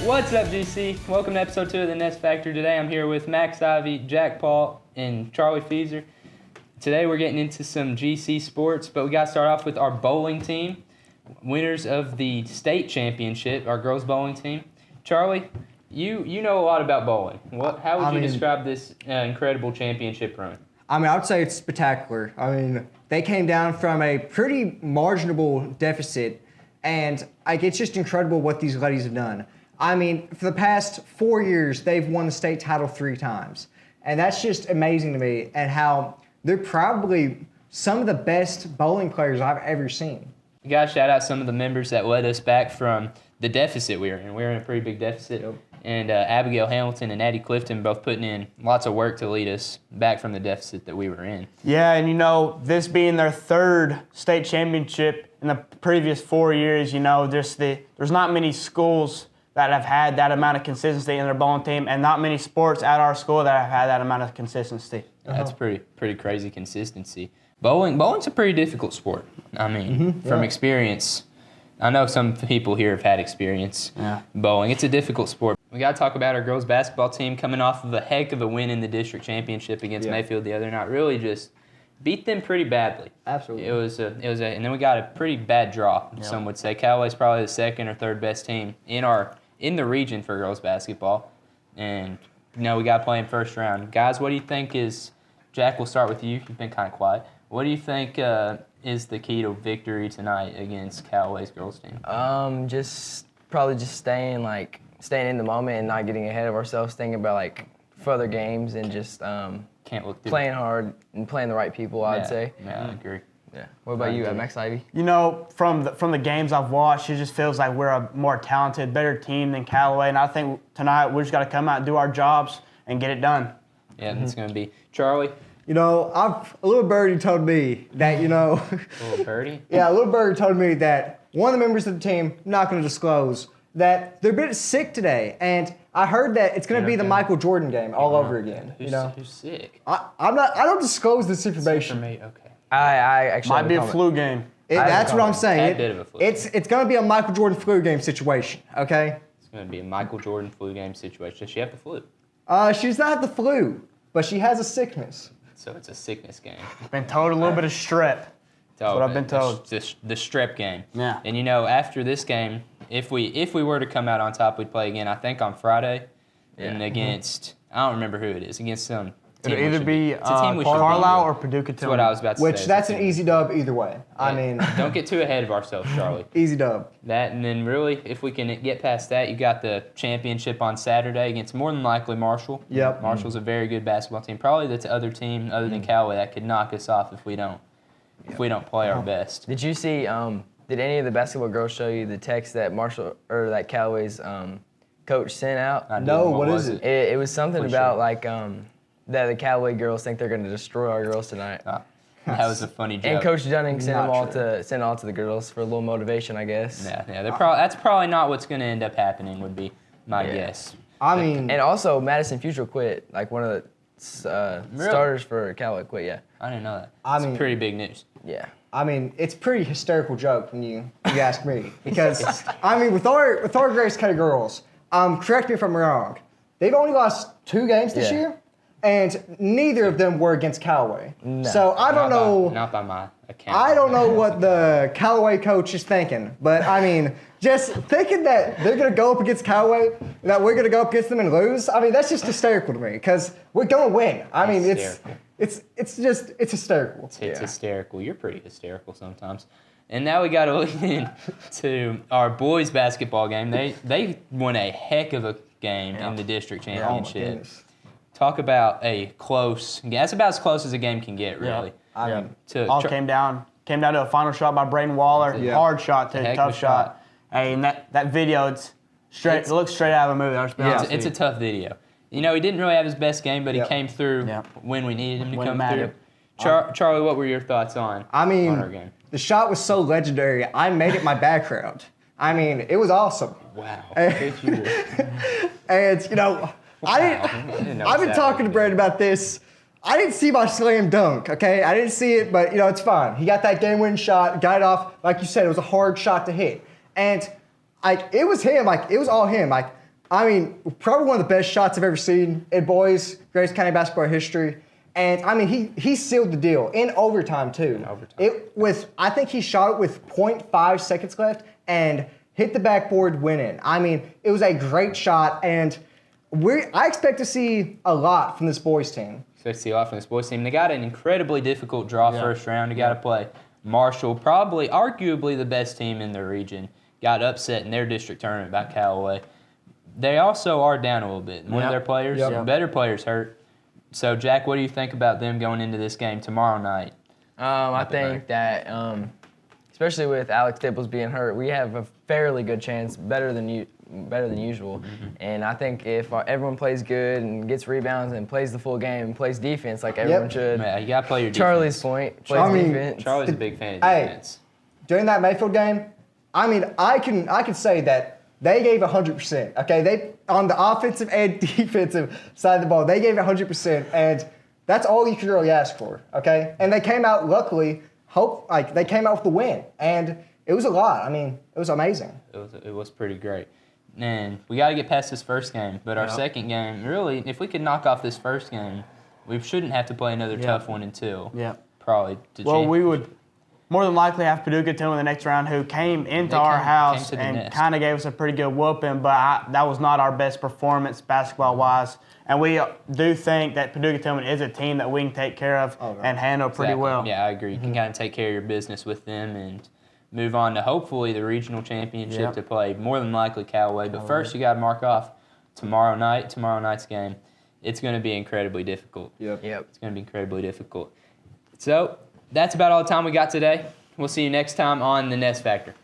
What's up, GC? Welcome to episode 2 of the Nest Factor. Today I'm here with Max Ivy, Jack Paul, and Charlie Feeser. Today we're getting into some GC sports, but we got to start off with our bowling team. Winners of the state championship, our girls bowling team. Charlie, you know a lot about bowling. How would you describe this incredible championship run? I would say it's spectacular. They came down from a pretty marginable deficit, and it's just incredible what these ladies have done. For the past 4 years, they've won the state title 3 times. And that's just amazing to me, and how they're probably some of the best bowling players I've ever seen. You got to shout out some of the members that led us back from the deficit we were in. We were in a pretty big deficit. Yep. And Abigail Hamilton and Addie Clifton both putting in lots of work to lead us back from the deficit that we were in. Yeah, and this being their 3rd state championship in the previous 4 years, there's not many schools that have had that amount of consistency in their bowling team, and not many sports at our school that have had that amount of consistency. That's pretty crazy consistency. Bowling's a pretty difficult sport. From experience, I know some people here have had experience bowling. It's a difficult sport. We got to talk about our girls basketball team coming off of a heck of a win in the district championship against Mayfield the other night. Really just beat them pretty badly. Absolutely. It was and then we got a pretty bad draw. Some would say Callaway's probably the 2nd or 3rd best team in the region for girls basketball, and we got to play in first round. Guys, what do you think is? Jack, we'll start with you. You've been kind of quiet. What do you think is the key to victory tonight against Callaway's girls team? Probably staying in the moment and not getting ahead of ourselves, thinking about further games and just Can't look through playing hard and playing the right people. I'd say. Yeah, I agree. Yeah. What about you, Max Ivy? From the games I've watched, it just feels like we're a more talented, better team than Callaway, and I think tonight we just got to come out and do our jobs and get it done. Yeah, that's going to be Charlie. A little birdie told me that, A little birdie? Yeah, a little birdie told me that one of the members of the team, not going to disclose, that they're a bit sick today. And I heard that it's going to be the Michael Jordan game all over again. Who's sick? I don't disclose this information. For me, okay. I actually Might be a flu game. That's what I'm saying. A bit of a flu. It's going to be a Michael Jordan flu game situation, okay? It's going to be a Michael Jordan flu game situation. Does she have the flu? She's not the flu, but she has a sickness. So it's a sickness game. Been told a little bit of strep. That's what I've been told. The strep game. Yeah. And after this game, if we were to come out on top, we'd play again, I think, on Friday. Yeah. And against, I don't remember who it is, against some team. It'll either be Carlisle or Paducah. That's what I was about to say. That's an easy dub either way. Don't get too ahead of ourselves, Charlie. Easy dub. That, and then really, if we can get past that, you got the championship on Saturday against more than likely Marshall. Yep. Marshall's a very good basketball team. Probably the other team other than Callaway that could knock us off if we don't play our best. Did you see? Did any of the basketball girls show you the text that that Callaway's coach sent out? No, what is it? It was something about that the Callaway girls think they're going to destroy our girls tonight. That was a funny joke. And Coach Dunning sent it all to the girls for a little motivation, I guess. Yeah. That's probably not what's going to end up happening. Would be my guess. And also Madison Future quit. One of the starters for Callaway quit. Yeah. I didn't know that. It's pretty big news. Yeah. It's a pretty hysterical joke when you ask me, because with our Grace County girls, correct me if I'm wrong, they've only lost 2 games this year. And neither of them were against Callaway. No, so I don't know. Not by my account. I don't know what the Callaway coach is thinking. But just thinking that they're going to go up against Callaway, that we're going to go up against them and lose, that's just hysterical to me, because we're going to win. It's hysterical. It's hysterical. You're pretty hysterical sometimes. And now we got to look into our boys basketball game. They won a heck of a game in the district championship. Talk about a close game. That's about as close as a game can get, really. Came down to a final shot by Braden Waller. Hard shot, tough shot. Hey, and that video, it looks straight out of a movie. It's a tough video. He didn't really have his best game, but he came through when we needed him to come through. Charlie, what were your thoughts on our game? The shot was so legendary, I made it my background. It was awesome. Wow. And, I've been talking to Brad about this. I didn't see my slam dunk, okay? I didn't see it, but, it's fine. He got that game-winning shot, got it off. Like you said, it was a hard shot to hit. And, it was him. It was all him. I mean, probably one of the best shots I've ever seen in boys Grace County basketball history. And I mean, he sealed the deal in overtime too. I think he shot it with 0.5 seconds left and hit the backboard, win in. I mean, it was a great shot, and I expect to see a lot from this boys team. Expect to see a lot from this boys team. They got an incredibly difficult draw first round. They got to play Marshall, probably arguably the best team in their region. Got upset in their district tournament by Callaway. They also are down a little bit. One of their players, better players, hurt. So, Jack, what do you think about them going into this game tomorrow night? I think that, especially with Alex Dibbles being hurt, we have a fairly good chance, better than usual. And I think if everyone plays good and gets rebounds and plays the full game and plays defense like everyone should. Yeah, you got to play your defense. Charlie's point, plays defense. Charlie's a big fan of defense. During that Mayfield game, I mean, I can say that they gave 100%. Okay, they on the offensive and defensive side of the ball, they gave 100%, and that's all you can really ask for. Okay, and they came out luckily. They came out with the win, and it was a lot. I mean, it was amazing. It was pretty great. And we got to get past this first game, but our second game, really, if we could knock off this first game, we shouldn't have to play another tough one until probably. We would more than likely have Paducah Tune in the next round, who came into our house and kind of gave us a pretty good whooping, but that was not our best performance basketball-wise. And we do think that Paducah Tillman is a team that we can take care of and handle pretty well. Yeah, I agree. You can kind of take care of your business with them and move on to hopefully the regional championship to play more than likely Callaway. But first, you got to mark off tomorrow night's game. It's going to be incredibly difficult. Yep. It's going to be incredibly difficult. So that's about all the time we got today. We'll see you next time on The Nest Factor.